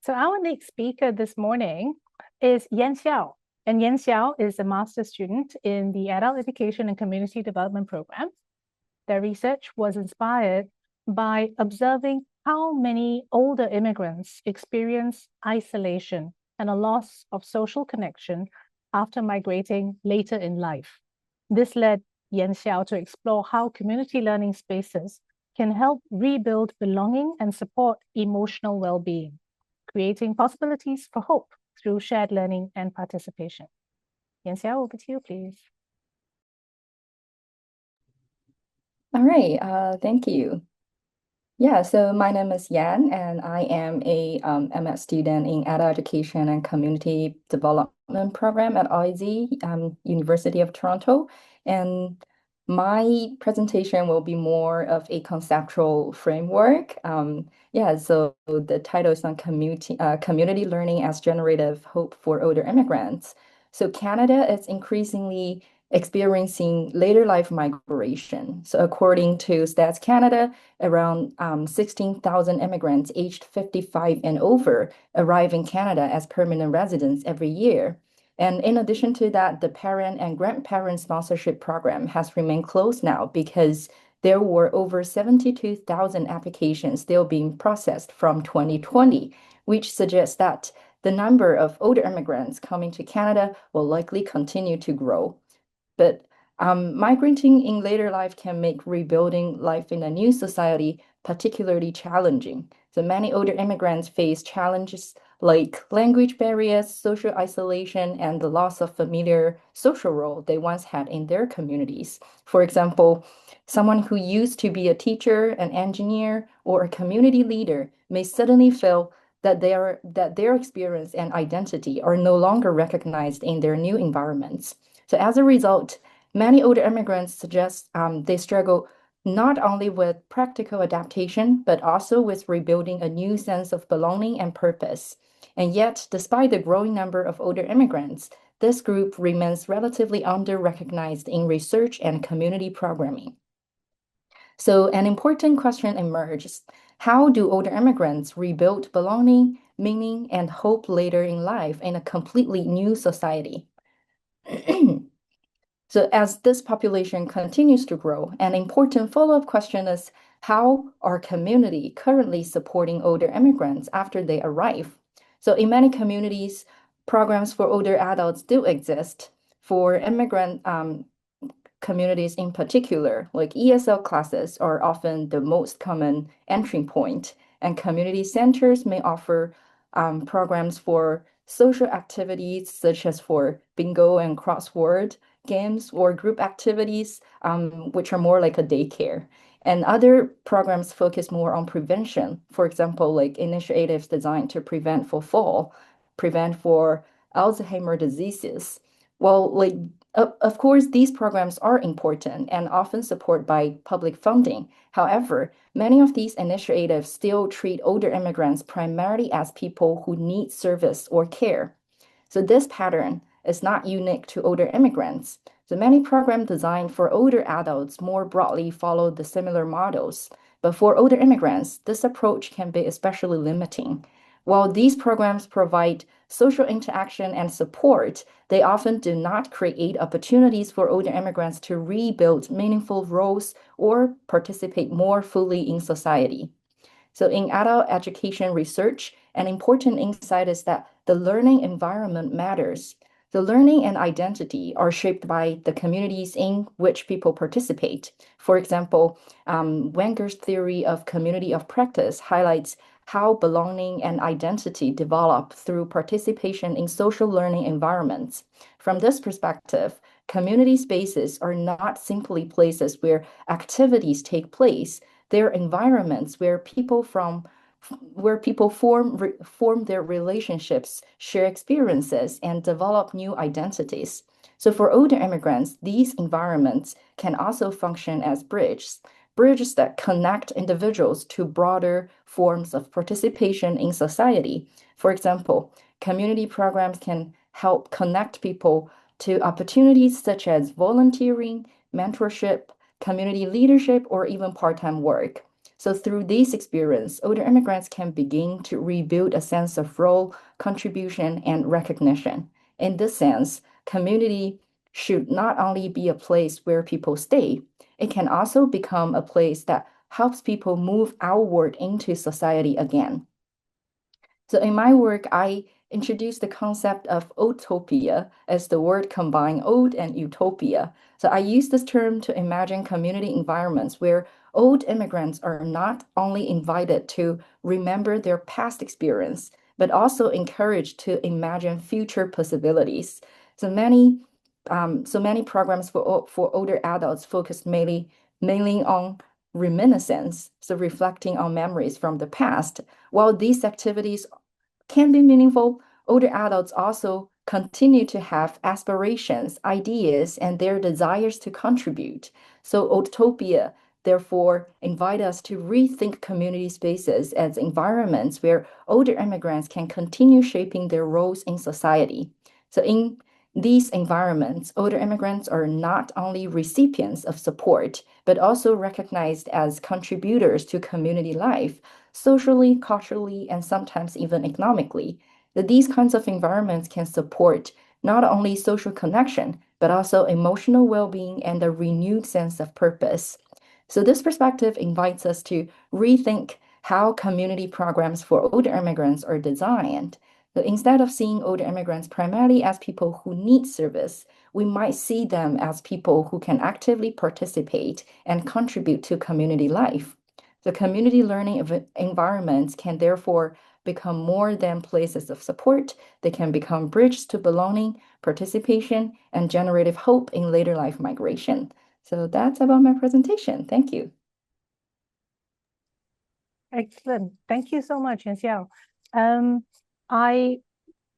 So our next speaker this morning is Yan Xiao. And Yan Xiao is a master's student in the Adult Education and Community Development Program. Their research was inspired by observing how many older immigrants experience isolation and a loss of social connection after migrating later in life. This led Yan Xiao to explore how community learning spaces can help rebuild belonging and support emotional well-being, creating possibilities for hope through shared learning and participation. Yan Xiao, over to you, please. All right, thank you. Yeah, so my name is Yan, and I am a MS student in Adult Education and Community Development Program at IZ, University of Toronto. And my presentation will be more of a conceptual framework. Yeah, so the title is on community learning as generative hope for older immigrants. So Canada is increasingly experiencing later life migration. So according to Stats Canada, around 16,000 immigrants aged 55 and over arrive in Canada as permanent residents every year. And in addition to that, the parent and grandparent sponsorship program has remained closed now because there were over 72,000 applications still being processed from 2020, which suggests that the number of older immigrants coming to Canada will likely continue to grow. But migrating in later life can make rebuilding life in a new society particularly challenging. So many older immigrants face challenges like language barriers, social isolation, and the loss of familiar social role they once had in their communities. For example, someone who used to be a teacher, an engineer, or a community leader may suddenly feel that their experience and identity are no longer recognized in their new environments. So as a result, many older immigrants suggest they struggle not only with practical adaptation, but also with rebuilding a new sense of belonging and purpose. And yet, despite the growing number of older immigrants, this group remains relatively under-recognized in research and community programming. So an important question emerges. How do older immigrants rebuild belonging, meaning, and hope later in life in a completely new society? So as this population continues to grow, an important follow-up question is, how are community currently supporting older immigrants after they arrive? So in many communities, programs for older adults do exist. For immigrant communities in particular, like ESL classes are often the most common entry point, and community centers may offer programs for social activities such as for bingo and crossword games or group activities, which are more like a daycare. And other programs focus more on prevention, for example, like initiatives designed to prevent for fall, prevent for Alzheimer diseases. Well, like of course, these programs are important and often supported by public funding. However, many of these initiatives still treat older immigrants primarily as people who need service or care. So this pattern is not unique to older immigrants. So many programs designed for older adults more broadly follow the similar models. But for older immigrants, this approach can be especially limiting. While these programs provide social interaction and support, they often do not create opportunities for older immigrants to rebuild meaningful roles or participate more fully in society. So in adult education research, an important insight is that the learning environment matters. The learning and identity are shaped by the communities in which people participate. For example, Wenger's theory of community of practice highlights how belonging and identity develop through participation in social learning environments. From this perspective, community spaces are not simply places where activities take place. They're environments where people form their relationships, share experiences, and develop new identities. So for older immigrants, these environments can also function as bridges that connect individuals to broader forms of participation in society. For example, community programs can help connect people to opportunities such as volunteering, mentorship, community leadership, or even part-time work. So through this experience, older immigrants can begin to rebuild a sense of role, contribution, and recognition. In this sense, community should not only be a place where people stay, it can also become a place that helps people move outward into society again. So in my work, I introduced the concept of utopia as the word combine old and utopia. So I use this term to imagine community environments where old immigrants are not only invited to remember their past experience, but also encouraged to imagine future possibilities. So many programs for older adults focus mainly on reminiscence, so reflecting on memories from the past. While these activities can be meaningful, older adults also continue to have aspirations, ideas, and their desires to contribute. So Utopia therefore invite us to rethink community spaces as environments where older immigrants can continue shaping their roles in society. So in these environments, older immigrants are not only recipients of support, but also recognized as contributors to community life, socially, culturally, and sometimes even economically. That these kinds of environments can support not only social connection, but also emotional well-being and a renewed sense of purpose. So this perspective invites us to rethink how community programs for older immigrants are designed. So instead of seeing older immigrants primarily as people who need service, we might see them as people who can actively participate and contribute to community life. The community learning environments can therefore become more than places of support. They can become bridges to belonging, participation, and generative hope in later life migration. So that's about my presentation. Thank you. Excellent. Thank you so much, Yan Xiao. I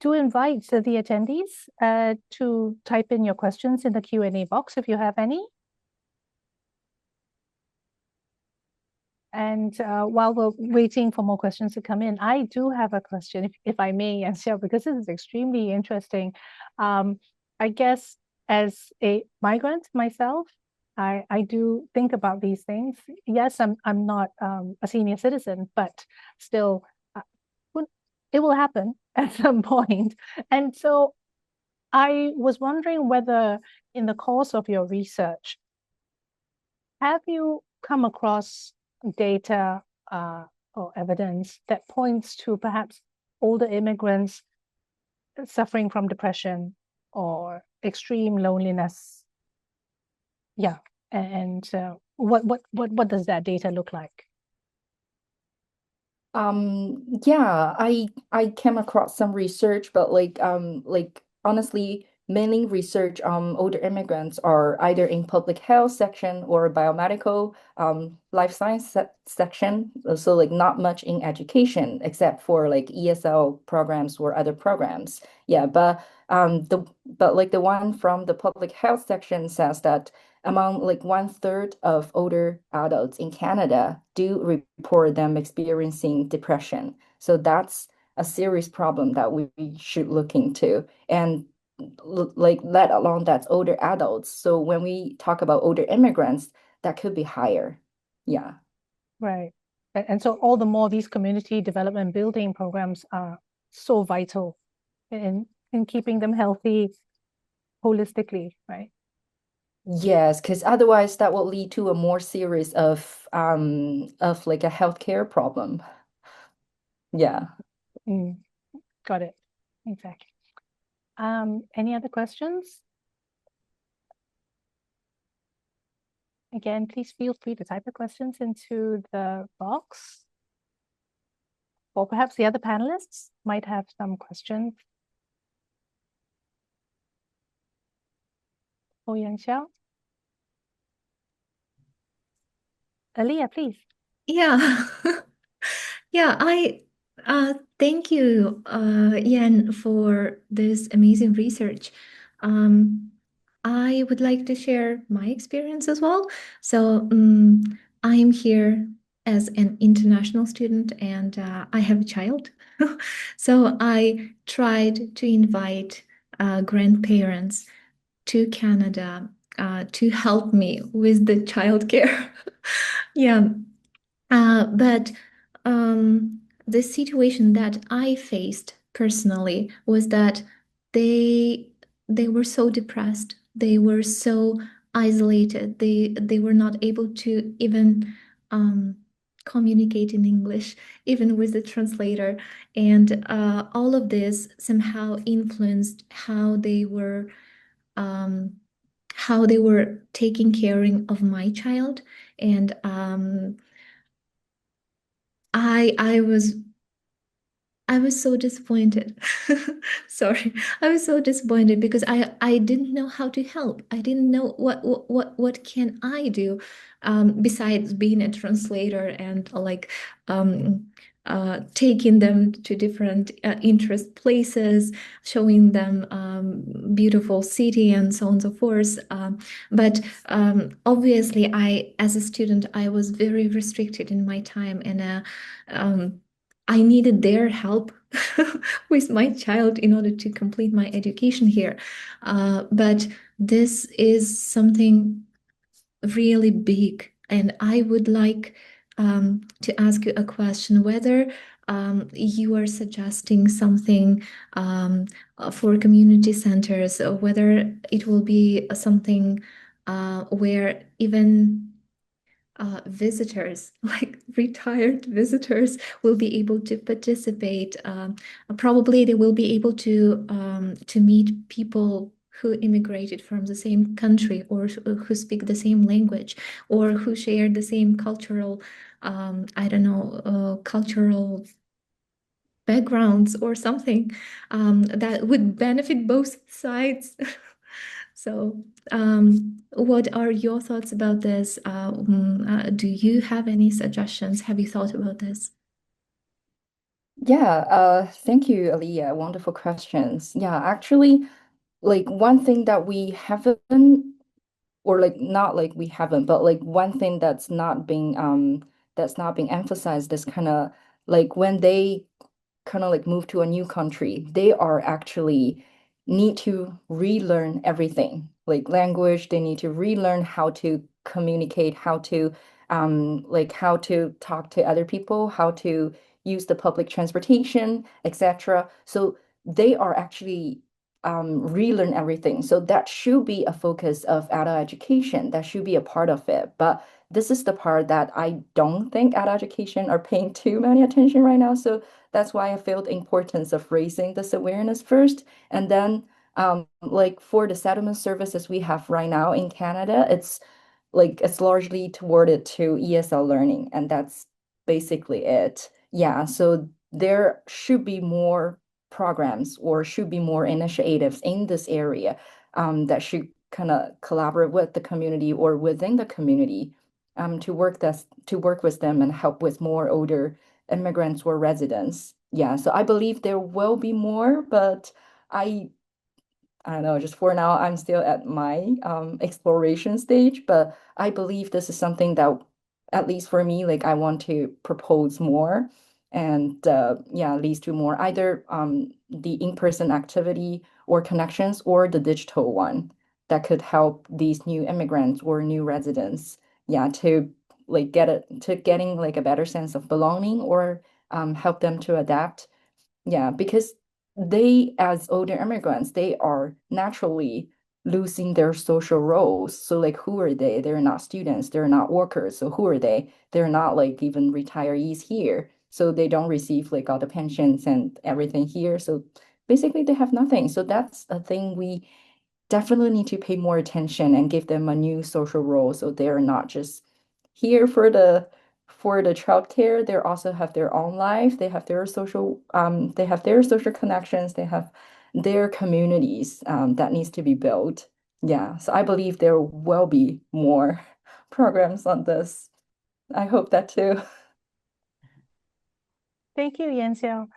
do invite the attendees to type in your questions in the Q&A box if you have any. And while we're waiting for more questions to come in, I do have a question, if I may, Yan Xiao, because this is extremely interesting. I guess as a migrant myself, I do think about these things. Yes, I'm not a senior citizen, but still, it will happen at some point. And so I was wondering whether in the course of your research, have you come across data or evidence that points to perhaps older immigrants suffering from depression or extreme loneliness? Yeah, and what does that data look like? Yeah, I came across some research, but like honestly, mainly research older immigrants are either in public health section or biomedical life science section. So like not much in education except for like ESL programs or other programs. Yeah, but like the one from the public health section says that among like 1/3 of older adults in Canada do report them experiencing depression. So that's a serious problem that we should look into. And like let alone that's older adults. So when we talk about older immigrants, that could be higher. Yeah. Right. And so all the more these community development building programs are so vital in keeping them healthy holistically, right? Yes, because otherwise that will lead to a more serious of like a healthcare problem. Yeah. Mm, got it. Exactly. Any other questions? Again, please feel free to type the questions into the box. Or perhaps the other panelists might have some questions. Oh, Yan Xiao. Aaliyah, please. Yeah. Yeah, I thank you, Yan, for this amazing research. I would like to share my experience as well. So, I'm here as an international student and I have a child. So I tried to invite grandparents to Canada to help me with the childcare. Yeah. But the situation that I faced personally was that they they were so depressed. They were so isolated. They were not able to even um, communicate in English, even with the translator. And all of this somehow influenced um, how they were taking caring of my child. And I was so disappointed. Sorry. I was so disappointed because I didn't know how to help. I didn't know what can I do besides being a translator and um taking them to different interest places, showing them beautiful city and so on and so forth. But obviously I, as a student, I was very restricted in my time, and I needed their help with my child in order to complete my education here. But this is something really big, and I would like to ask you a question, whether you are suggesting something for community centers, or whether it will be something where even visitors, like retired visitors, will be able to participate. Probably they will be able to meet people who immigrated from the same country, or who speak the same language, or who share the same cultural, I don't know, cultural backgrounds or something that would benefit both sides. So, what are your thoughts about this? Do you have any suggestions? Have you thought about this? Yeah, thank you, Aliyah. Wonderful questions. Yeah, actually, like one thing that we haven't, or like not like we haven't, but like one thing that's not being emphasized is kind of like when they kind of like move to a new country, they are actually need to relearn everything, like language. They need to relearn how to communicate, how to like how to talk to other people, how to use the public transportation, etc. So they are actually relearn everything. So that should be a focus of adult education. That should be a part of it. But this is the part that I don't think adult education are paying too many attention right now. So that's why I feel the importance of raising this awareness first. And then like for the settlement services we have right now in Canada, it's largely towarded to ESL learning, and that's basically it. Yeah, so there should be more programs or should be more initiatives in this area that should kind of collaborate with the community or within the community to work with them and help with more older immigrants or residents. Yeah, so I believe there will be more, but I I don't know, just for now, I'm still at my exploration stage, but I believe this is something that, at least for me, like I want to propose more and yeah, leads to more either the in-person activity or connections or the digital one that could help these new immigrants or new residents, yeah, to like getting like a better sense of belonging or help them to adapt. Yeah, because they, as older immigrants, they are naturally losing their social roles. So, like, who are they? They're not students, they're not workers. So, who are they? They're not like even retirees here. So, they don't receive like all the pensions and everything here. So, basically, they have nothing. So, that's a thing we definitely need to pay more attention and give them a new social role so they're not just here for the childcare. They also have their own life. They have their social connections. They have their communities that needs to be built. Yeah, so I believe there will be more programs on this. I hope that too. Thank you, Yan Xiao.